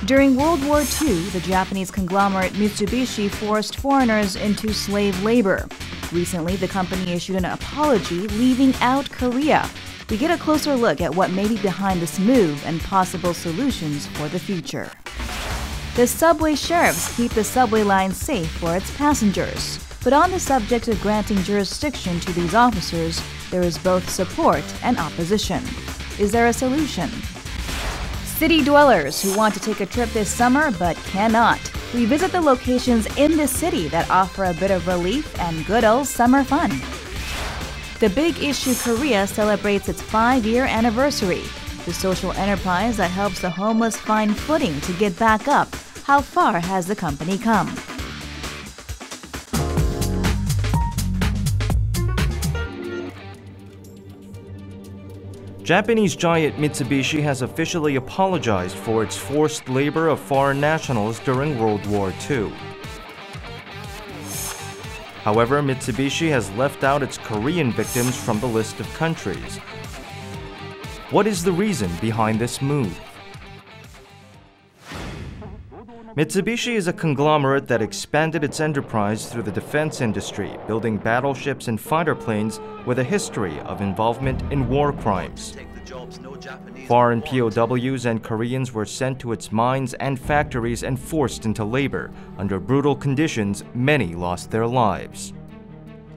During World War II, the Japanese conglomerate Mitsubishi forced foreigners into slave labor. Recently, the company issued an apology, leaving out Korea. We get a closer look at what may be behind this move and possible solutions for the future. The subway sheriffs keep the subway line safe for its passengers. But on the subject of granting jurisdiction to these officers, there is both support and opposition. Is there a solution? City dwellers who want to take a trip this summer but cannot. We visit the locations in the city that offer a bit of relief and good old summer fun. The Big Issue Korea celebrates its 5-year anniversary. The social enterprise that helps the homeless find footing to get back up. How far has the company come? Japanese giant Mitsubishi has officially apologized for its forced labor of foreign nationals during World War II. However, Mitsubishi has left out its Korean victims from the list of countries. What is the reason behind this move? Mitsubishi is a conglomerate that expanded its enterprise through the defense industry, building battleships and fighter planes with a history of involvement in war crimes. Foreign POWs and Koreans were sent to its mines and factories and forced into labor. Under brutal conditions, many lost their lives.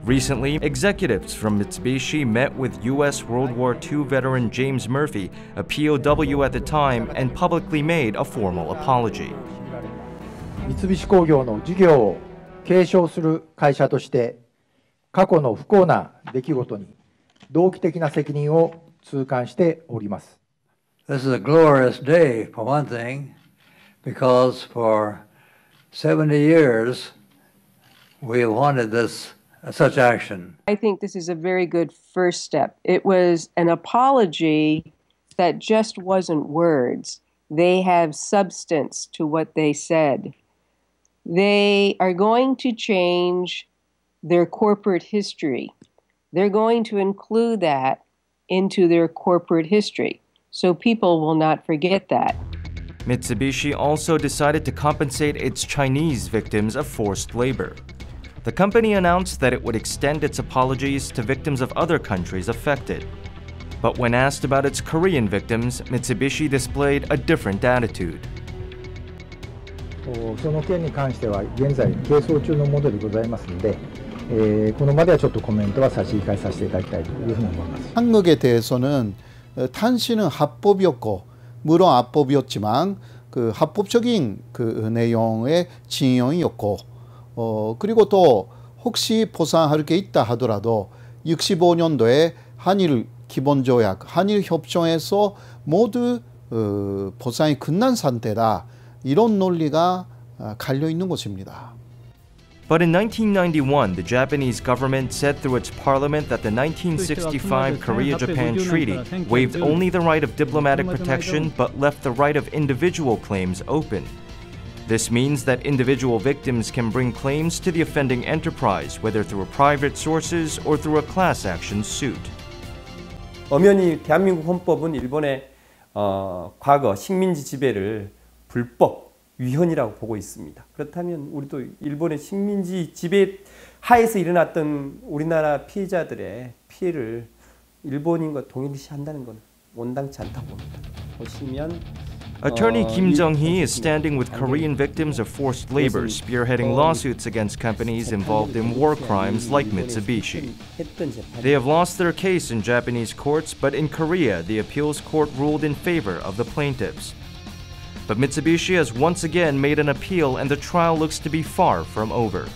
Recently, executives from Mitsubishi met with U.S. World War II veteran James Murphy, a POW at the time, and publicly made a formal apology. 三菱工業の事業を継承する会社として過去の不幸な出来事に同期的な責任を痛感しております。This is a glorious day for one thing, because for 70 years we wanted such action. I think this is a very good first step. It was an apology that just wasn't words. They have substance to what they said. They are going to change their corporate history. They're going to include that into their corporate history, so people will not forget that. Mitsubishi also decided to compensate its Chinese victims of forced labor. The company announced that it would extend its apologies to victims of other countries affected. But when asked about its Korean victims, Mitsubishi displayed a different attitude. その件に関しては現在係争中のものでございますので、この場ではちょっとコメントは差し控えさせていただきたいというふうに思います. 한국에 대해서는 탄신은 합법이었고 물론 합법이었지만 그 합법적인 그 내용의 진용이었고 그리고 또 혹시 보상할 게 있다 하더라도 65년도에 한일 기본조약, 한일 협정에서 모두 보상이 끝난 상태다. 이런 논리가 갈려 있는 것입니다. But in 1991, the Japanese government said through its parliament that the 1965 Korea-Japan Treaty waived only the right of diplomatic protection but left the right of individual claims open. This means that individual victims can bring claims to the offending enterprise, whether through private sources or through a class action suit. 엄연히 대한민국 헌법은 일본의 과거 식민지 지배를 불법 위헌이라고 보고 있습니다. 그렇다면 우리도 일본의 식민지 지배 하에서 일어났던 우리나라 피해자들의 피해를 일본인과 동일시한다는 건 온당치 않다고 봅니다. 보시면 Attorney Kim Jung-hee is standing with Korean victims of forced labor, spearheading lawsuits against companies involved in war crimes like Mitsubishi. They have lost their case in Japanese courts, but in Korea, the appeals court ruled in favor of the plaintiffs. But Mitsubishi has once again made an appeal, and the trial looks to be far from over.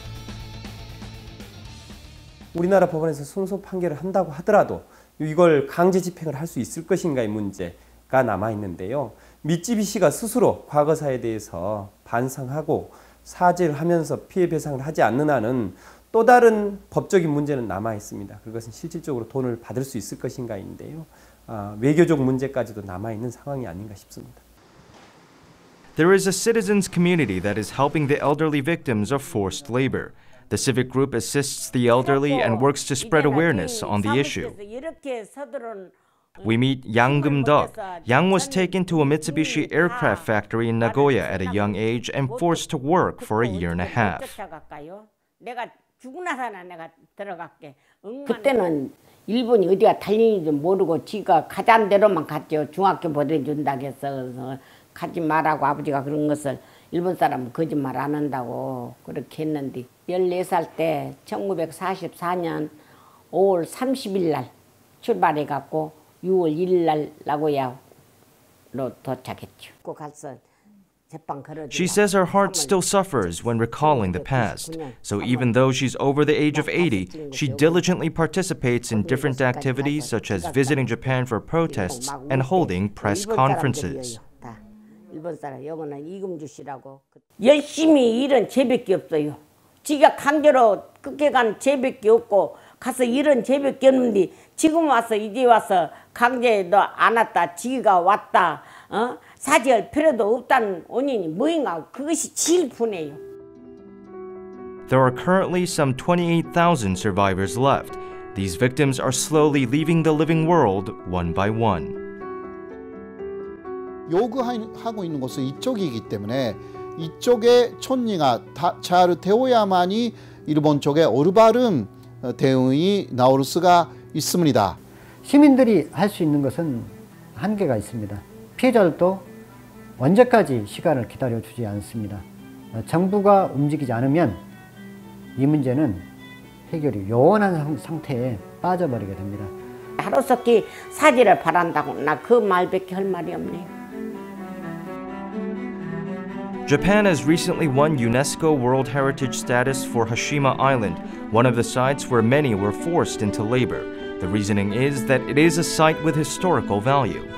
우리나라 법원에서 승소 판결을 한다고 하더라도 이걸 강제 집행을 할 수 있을 것인가의 문제가 남아 있는데요. 미쯔비시가 스스로 과거사에 대해서 반성하고 사죄를 하면서 피해 배상을 하지 않는 한은 또 다른 법적인 문제는 남아 있습니다. 그것은 실질적으로 돈을 받을 수 있을 것인가인데요. 외교적 문제까지도 남아 있는 상황이 아닌가 싶습니다. There is a citizens community that is helping the elderly victims of forced labor. The civic group assists the elderly and works to spread awareness on the issue. We meet Yang Gum-deok. Yang was taken to a Mitsubishi aircraft factory in Nagoya at a young age and forced to work for a year and a half. 그때는 일본이 어디가 달리는지 모르고 지가 가자는 대로만 갔죠. 중학교 보내준다고 해서 그래서 가지 말라고 아버지가 그런 것을 일본 사람은 거짓말 안 한다고 그렇게 했는데 14살 때 1944년 5월 30일 날 출발해갖고 6월 1일 날 나고야로 도착했죠. 꼭 가서 She says her heart still suffers when recalling the past. So even though she's over the age of 80, she diligently participates in different activities such as visiting Japan for protests and holding press conferences. 열심히 일은 쟤밖에 없어요. 지가 강제로 끝에 간 쟤밖에 없고 가서 일은 쟤밖에 없는데 지금 와서 이제 와서 강제 너 안 왔다 지가 왔다 사죄할 필요도 없다는 원인이 뭐인가 그것이 제일 분해요. There are currently some 28,000 survivors left. These victims are slowly leaving the living world one by one. 요구하고 있는 것은 이쪽이기 때문에 이쪽의 촌리가 잘 되어야만이 일본 쪽에 올바른 대응이 나올 수가 있습니다. 시민들이 할 수 있는 것은 한계가 있습니다. 피해자들도 언제까지 시간을 기다려주지 않습니다. 정부가 움직이지 않으면 이 문제는 해결이 요원한 상태에 빠져버리게 됩니다. 하루속히 사죄를 바란다고 나 그 말밖에 할 말이 없네요. Japan has recently won UNESCO World Heritage status for Hashima Island, one of the sites where many were forced into labor. The reasoning is that it is a site with historical value.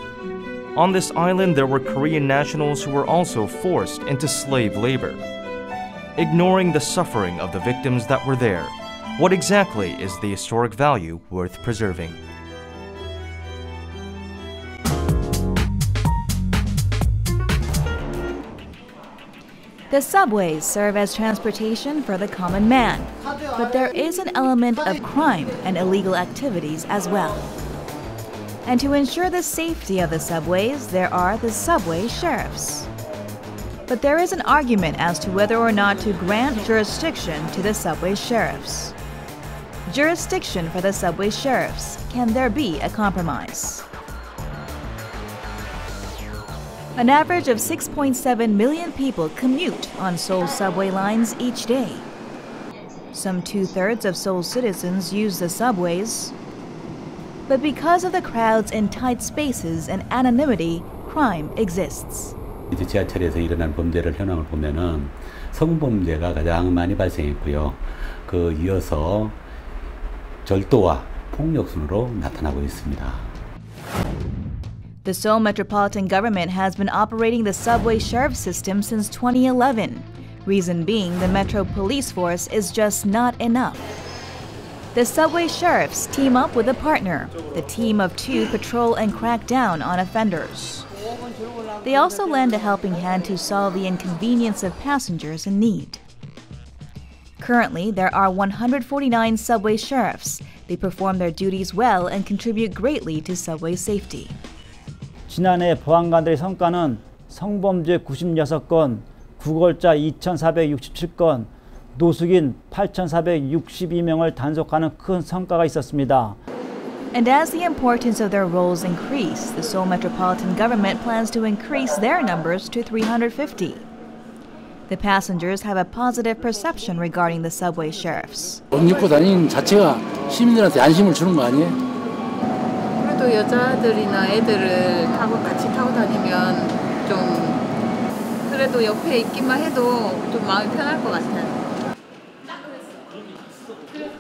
On this island, there were Korean nationals who were also forced into slave labor. Ignoring the suffering of the victims that were there, what exactly is the historic value worth preserving? The subways serve as transportation for the common man, but there is an element of crime and illegal activities as well. And to ensure the safety of the subways, there are the subway sheriffs. But there is an argument as to whether or not to grant jurisdiction to the subway sheriffs. Jurisdiction for the subway sheriffs. Can there be a compromise? An average of 6.7 million people commute on Seoul's subway lines each day. Some 2/3 of Seoul citizens use the subways. But because of the crowds in tight spaces and anonymity, crime exists. 지하철에서 일어난 범죄를 현황을 보면은 성범죄가 가장 많이 발생했고요. 그 이어서 절도와 폭력 순으로 나타나고 있습니다. The Seoul Metropolitan Government has been operating the subway sheriff system since 2011. Reason being, the Metro Police Force is just not enough. The subway sheriffs team up with a partner. The team of 2 patrol and crack down on offenders. They also lend a helping hand to solve the inconvenience of passengers in need. Currently, there are 149 subway sheriffs. They perform their duties well and contribute greatly to subway safety. 지난해 보안관들의 성과는 성범죄 96건, 구걸자 2,467건, 노숙인 8,462명을 단속하는 큰 성과가 있었습니다. And as the importance of their roles increase, the Seoul Metropolitan Government plans to increase their numbers to 350. The passengers have a positive perception regarding the subway sheriffs. 옷 입고 다니는 자체가 시민들한테 안심을 주는 거 아니에요? 그래도 여자들이나 애들을 같이 타고 다니면 좀 그래도 옆에 있기만 해도 좀 마음이 편할 것 같아요.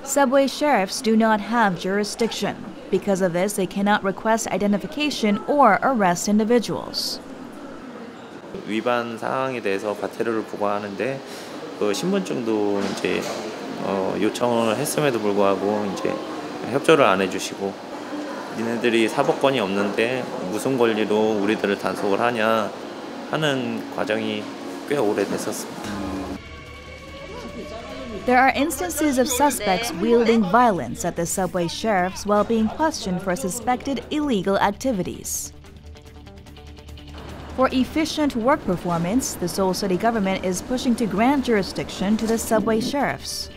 Subway sheriffs do not have jurisdiction. Because of this, they cannot request identification or arrest individuals. 위반 사항에 대해서 과태료를 부과하는데 그 신분증도 이제 요청을 했음에도 불구하고 이제 협조를 안 해주시고 니네들이 사법권이 없는데 무슨 권리로 우리들을 단속을 하냐 하는 과정이 꽤 오래됐었습니다. There are instances of suspects wielding violence at the subway sheriffs while being questioned for suspected illegal activities. For efficient work performance, the Seoul City government is pushing to grant jurisdiction to the subway sheriffs.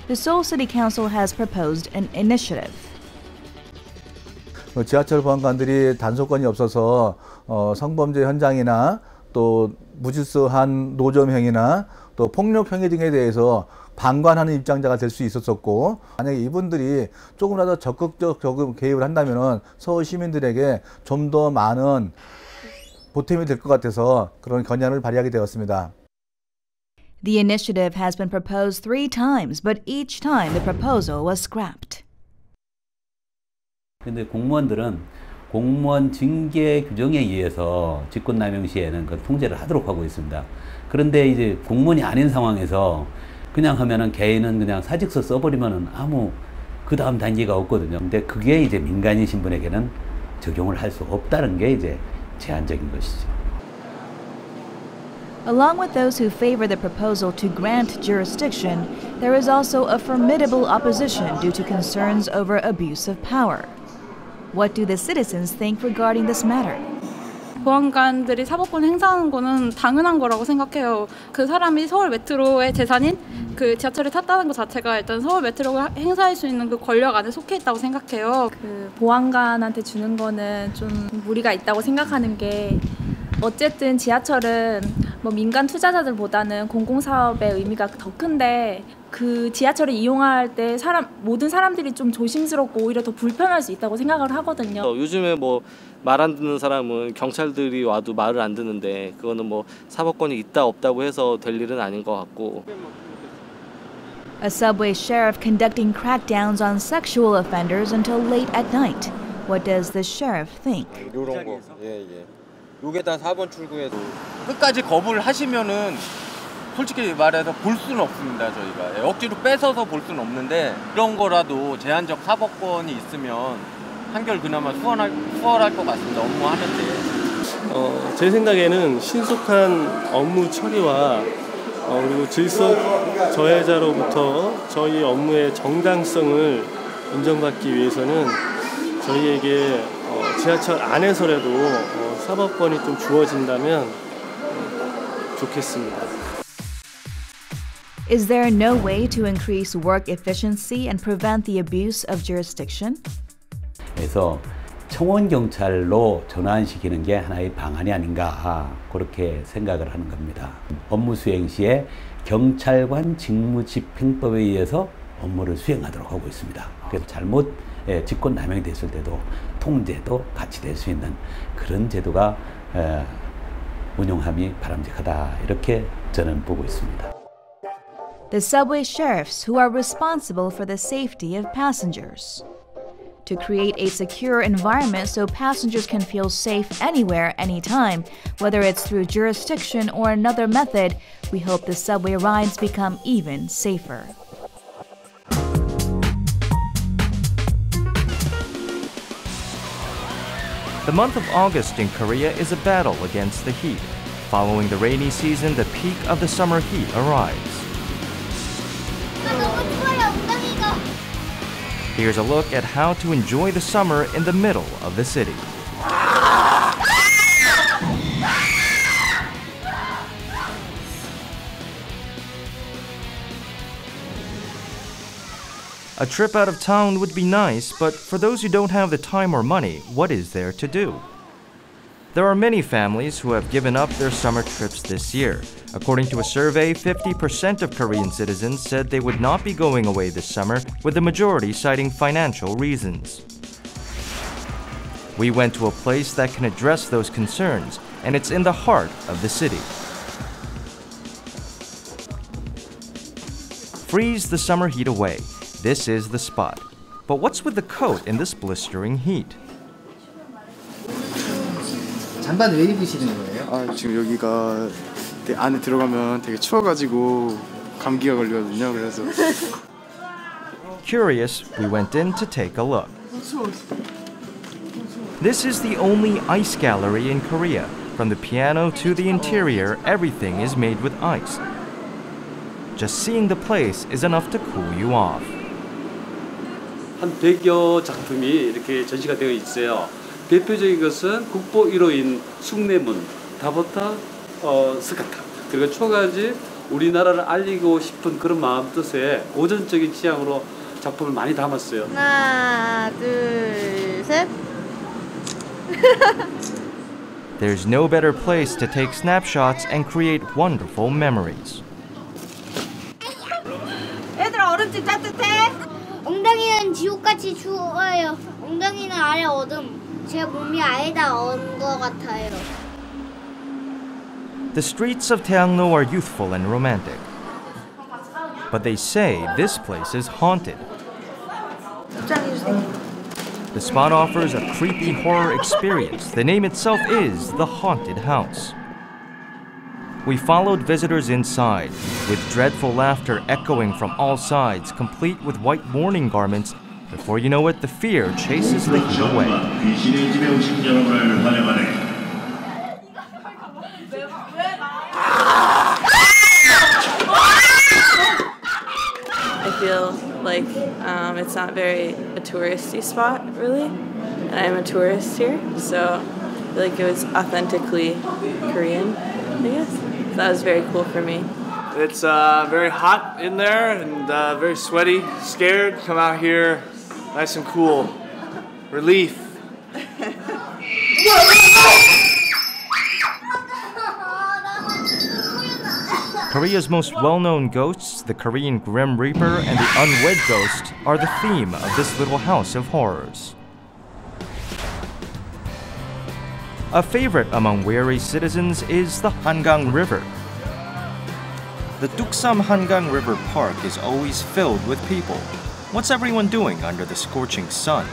The Seoul City Council has proposed an initiative. 지하철 보안관들이 단속권이 없어서 성범죄 현장이나 또 무질서한 노점 행위나 또 폭력 행위 등에 대해서 방관하는 입장자가 될 수 있었었고, 만약에 이분들이 조금이라도 적극적 개입을 한다면 서울 시민들에게 좀 더 많은 보탬이 될 것 같아서 그런 권한을 발휘하게 되었습니다. The initiative has been proposed 3 times, but each time the proposal was scrapped. 그런데 공무원들은 공무원 징계 규정에 의해서 직권남용 시에는 그 통제를 하도록 하고 있습니다. 그런데 이제 공무원이 아닌 상황에서 그냥 하면은 개인은 그냥 사직서 써버리면은 아무 그 다음 단계가 없거든요. 근데 그게 이제 민간인 신분에게는 적용을 할 수 없다는 게 이제 제한적인 것이죠. Along with those who favor the proposal to grant jurisdiction, there is also a formidable opposition due to concerns over abuse of power. What do the citizens think regarding this matter? 보안관들이 사법권 행사하는 거는 당연한 거라고 생각해요. 그 사람이 서울 메트로의 재산인 그 지하철을 탔다는 것 자체가 일단 서울 메트로가 행사할 수 있는 그 권력 안에 속해 있다고 생각해요. 그 보안관한테 주는 거는 좀 무리가 있다고 생각하는 게, 어쨌든 지하철은 뭐 민간 투자자들보다는 공공사업의 의미가 더 큰데, 그 지하철을 이용할 때 모든 사람들이 좀 조심스럽고 오히려 더 불편할 수 있다고 생각을 하거든요. 요즘에 뭐 말 안 듣는 사람은 경찰들이 와도 말을 안 듣는데, 그거는 뭐 사법권이 있다 없다고 해서 될 일은 아닌 것 같고. A subway sheriff conducting crackdowns on sexual offenders until late at night. What does the sheriff think? 이런 거, 예. 요게다 4번 출구에도 끝까지 거부를 하시면은 솔직히 말해서 볼 수는 없습니다. 저희가 억지로 뺏어서 볼 수는 없는데, 이런 거라도 제한적 사법권이 있으면 한결 그나마 수월할 것 같습니다. 업무하는데. 제 생각에는 신속한 업무 처리와 그리고 질서 저해자로부터 저희 업무의 정당성을 인정받기 위해서는 저희에게 지하철 안에서라도 사법권이 좀 주어진다면 좋겠습니다. Is there no way to increase work efficiency and prevent the abuse of jurisdiction? 그래서 청원경찰로 전환시키는 게 하나의 방안이 아닌가, 그렇게 생각을 하는 겁니다. 업무 수행 시에 경찰관 직무집행법에 의해서 업무를 수행하도록 하고 있습니다. 그래서 잘못 직권남용이 됐을 때도 통제도 같이 될 수 있는 그런 제도가 운용함이 바람직하다, 이렇게 저는 보고 있습니다. The subway sheriffs who are responsible for the safety of passengers. To create a secure environment so passengers can feel safe anywhere, anytime, whether it's through jurisdiction or another method, we hope the subway rides become even safer. The month of August in Korea is a battle against the heat. Following the rainy season, the peak of the summer heat arrives. Here's a look at how to enjoy the summer in the middle of the city. A trip out of town would be nice, but for those who don't have the time or money, what is there to do? There are many families who have given up their summer trips this year. According to a survey, 50% of Korean citizens said they would not be going away this summer, with the majority citing financial reasons. We went to a place that can address those concerns, and it's in the heart of the city. Freeze the summer heat away. This is the spot. But what's with the coat in this blistering heat? 잠바는 왜 입으시는 거예요? 지금 여기가 안에 들어가면 되게 추워가지고 감기가 걸리거든요. 그래서 Curious, we went in to take a look. This is the only ice gallery in Korea. From the piano to the interior, everything is made with ice. just seeing the place is enough to cool you off. 한 100여 작품이 이렇게 전시가 되어 있어요. 대표적인 것은 국보 1호인 숭례문, 다보타, 스카타, 그리고 초가지 우리나라를 알리고 싶은 그런 마음 뜻에 고전적인 취향으로 작품을 많이 담았어요. 하나, 둘, 셋. There's no better place to take snapshots and create wonderful memories. 얘들아, 얼음집 따뜻해? 엉덩이는 지옥같이 추워요. 엉덩이는 아래 어둠. 제 몸이 아예 다 얼은 것 같아요. The streets of Taengno are youthful and romantic. But they say this place is haunted. The spot offers a creepy horror experience. The name itself is the Haunted House. We followed visitors inside, with dreadful laughter echoing from all sides, complete with white mourning garments. Before you know it, the fear chases the heat away. I feel like it's not a touristy spot, really, and I'm a tourist here, so I feel like it was authentically Korean, I guess. That was very cool for me. It's very hot in there and very sweaty, scared. Come out here, nice and cool. Relief. Korea's most well-known ghosts, the Korean Grim Reaper and the Unwed Ghost, are the theme of this little house of horrors. A favorite among weary citizens is the Hangang River. The Duksam Hangang River Park is always filled with people. What's everyone doing under the scorching sun?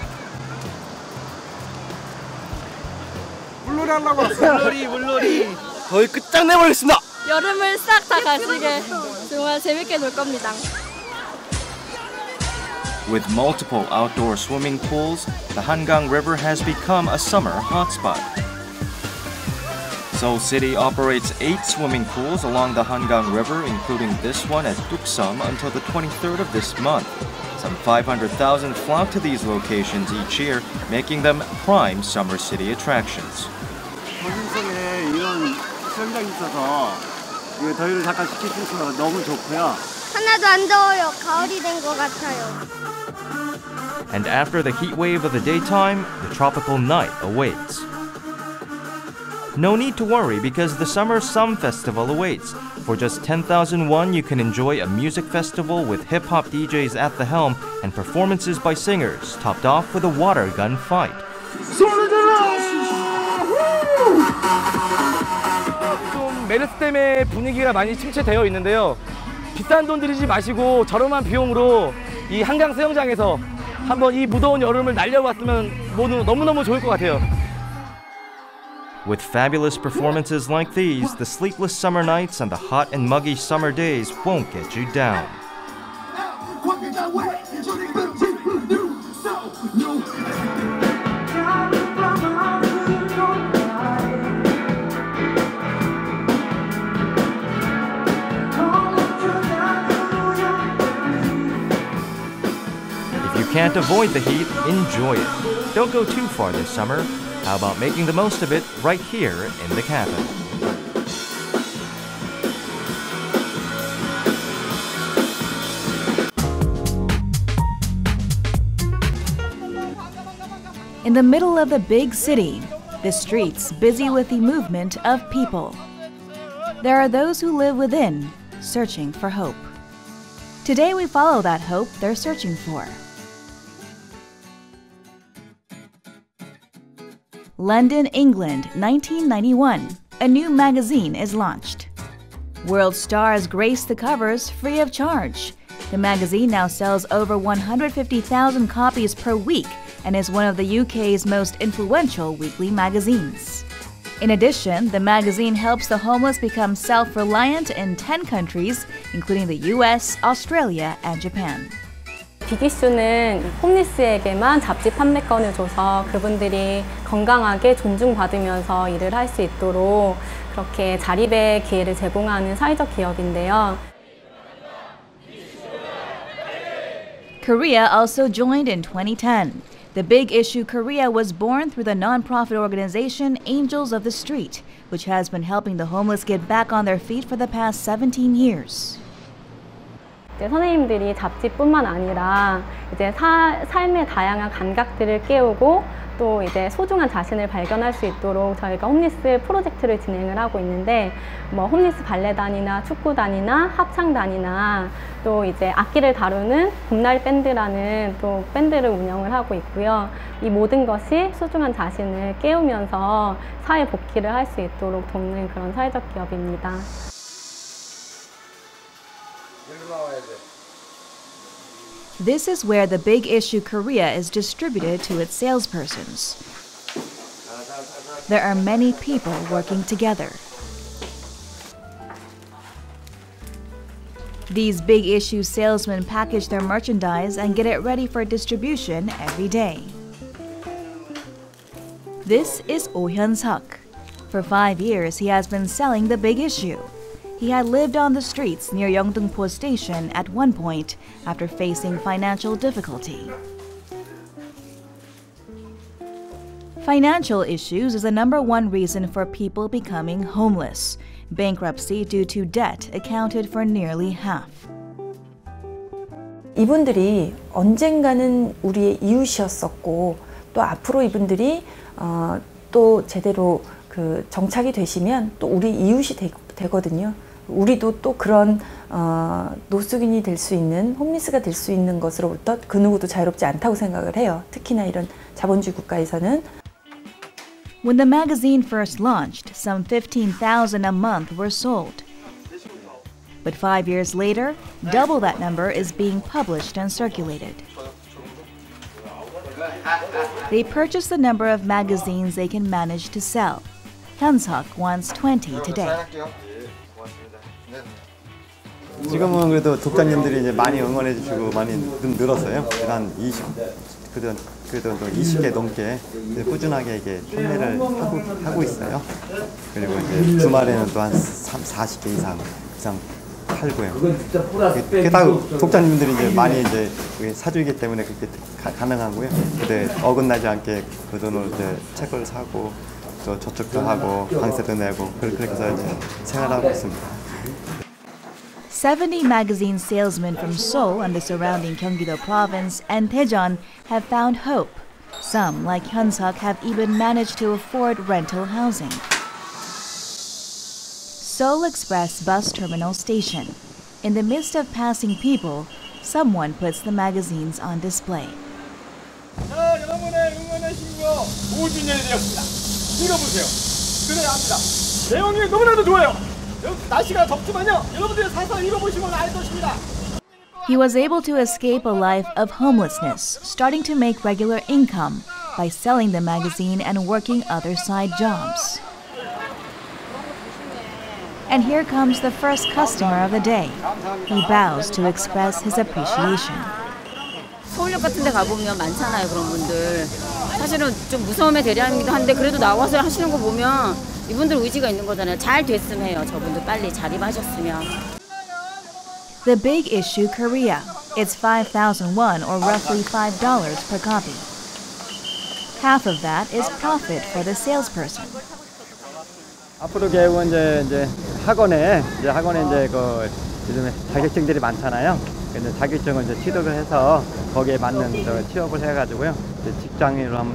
물놀이 하려고 왔어요. 물놀이. 거의 끝장내버리겠습니다. 여름을 싹 다 가시게 정말 재밌게 놀 겁니다. With multiple outdoor swimming pools, the Hangang River has become a summer hotspot. Seoul City operates 8 swimming pools along the Hangang River, including this one at Duksam until the 23rd of this month. Some 500,000 flock to these locations each year, making them prime summer city attractions. 거기서에 이런 수영장이 있어서 이 더위를 잠깐 식힐 수 있어서 너무 좋고요. 하나도 안 더워요. 가을이 된 것 같아요. And after the heat wave of the daytime, the tropical night awaits. No need to worry because the Summer Sun Festival awaits. For just 10,000 won, you can enjoy a music festival with hip-hop DJs at the helm and performances by singers, topped off with a water gun fight. 좀 메르스 때문에 분위기가 많이 침체되어 있는데요. 비싼 돈 들이지 마시고 저렴한 비용으로 이 한강 수영장에서 한번 이 무더운 여름을 날려봤으면 모두 너무너무 좋을 것 같아요. With fabulous performances like these, the sleepless summer nights and the hot and muggy summer days won't get you down. If you can't avoid the heat, enjoy it. Don't go too far this summer. How about making the most of it right here in the capital? In the middle of the big city, the streets busy with the movement of people. There are those who live within, searching for hope. Today we follow that hope they're searching for. London, England, 1991. A new magazine is launched. World stars grace the covers free of charge. The magazine now sells over 150,000 copies per week and is one of the UK's most influential weekly magazines. In addition, the magazine helps the homeless become self-reliant in 10 countries, including the US, Australia, and Japan. 비기슈는 홈리스에게만 잡지 판매권을 줘서 그분들이 건강하게 존중받으면서 일을 할 수 있도록 그렇게 자립의 기회를 제공하는 사회적 기업인데요. Korea also joined in 2010. The Big Issue Korea was born through the nonprofit organization Angels of the Street, which has been helping the homeless get back on their feet for the past 17 years. 선생님들이 잡지뿐만 아니라 이제 삶의 다양한 감각들을 깨우고 또 이제 소중한 자신을 발견할 수 있도록 저희가 홈리스 프로젝트를 진행을 하고 있는데 뭐 홈리스 발레단이나 축구단이나 합창단이나 또 이제 악기를 다루는 봄날 밴드라는 또 밴드를 운영을 하고 있고요. 이 모든 것이 소중한 자신을 깨우면서 사회 복귀를 할 수 있도록 돕는 그런 사회적 기업입니다. This is where the Big Issue Korea is distributed to its salespersons. There are many people working together. These Big Issue salesmen package their merchandise and get it ready for distribution every day. This is Oh Hyun-suk. For 5 years, he has been selling the Big Issue. He had lived on the streets near Yeongdeungpo Station at one point after facing financial difficulty. Financial issues is the #1 reason for people becoming homeless. Bankruptcy due to debt accounted for nearly half. 이분들이 언젠가는 우리의 이웃이었었고 또 앞으로 이분들이 또 제대로 그 정착이 되시면 또 우리 이웃이 되거든요. 우리도 또 그런 노숙인이 될 수 있는 홈리스가 될 수 있는 것으로부터 그 누구도 자유롭지 않다고 생각을 해요. 특히나 이런 자본주의 국가에서는. When the magazine first launched, some 15,000 a month were sold. But 5 years later, double that number is being published and circulated. They purchase the number of magazines they can manage to sell. Hyun-suk wants 20 today. 지금은 그래도 독자님들이 이제 많이 응원해 주시고 많이 늘었어요. 한 20개 넘게 꾸준하게 이게 판매를 하고 있어요. 그리고 이제 주말에는 또 한 40개 이상 팔고요. 게다가 독자님들이 이제 많이 이제 사주기 때문에 그렇게 가능하고요. 근데 어긋나지 않게 그 돈으로 이제 책을 사고 또 저축도 하고 방세도 내고 그렇게 해서 이제 생활하고 있습니다. 70 magazine salesmen from Seoul and the surrounding Gyeonggi-do province and Daejeon have found hope. Some, like Hyun-suk, have even managed to afford rental housing. Seoul Express Bus Terminal Station. In the midst of passing people, someone puts the magazines on display. 여러분의 응원의 신고 5주년이 되었습니다. 읽어보세요. 그래야 합니다. 내용이 너무나도 좋아요. 날씨가 덥지만요. 여러분들 사서 읽어보시면 알 것입니다. He was able to escape a life of homelessness, starting to make regular income by selling the magazine and working other side jobs. And here comes the first customer of the day. He bows to express his appreciation. 서울역 같은 데 가보면 많잖아요, 그런 분들. 사실은 좀 무서움의 대량이기도 한데 그래도 나와서 하시는 거 보면 이분들 의지가 있는 거잖아요. 잘 됐으면 해요. 저분들 빨리 자립하셨으면. The Big Issue Korea. It's 5,000 won or roughly $5 per copy. Half of that is profit for the salesperson. 앞으로 계획은 이제 학원에 이제 그 요즘에 자격증들이 많잖아요. 근데 자격증을 이제 취득을 해서 거기에 맞는 취업을 해가지고요.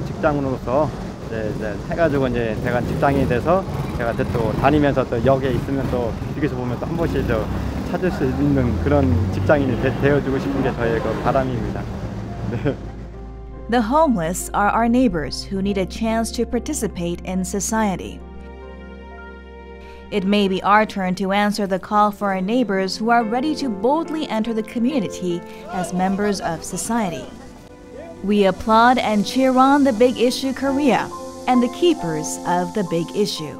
직장으로서 이제 해가지고 이제 제가 직장인이 돼서 제가 또 다니면서 또 역에 있으면 또 여기서 보면 또 한 번씩 찾을 수 있는 그런 직장인이 되어주고 싶은 게 저의 그 바람입니다. 네. The homeless are our neighbors who need a chance to participate in society. It may be our turn to answer the call for our neighbors who are ready to boldly enter the community as members of society. We applaud and cheer on the Big Issue Korea and the keepers of the Big Issue.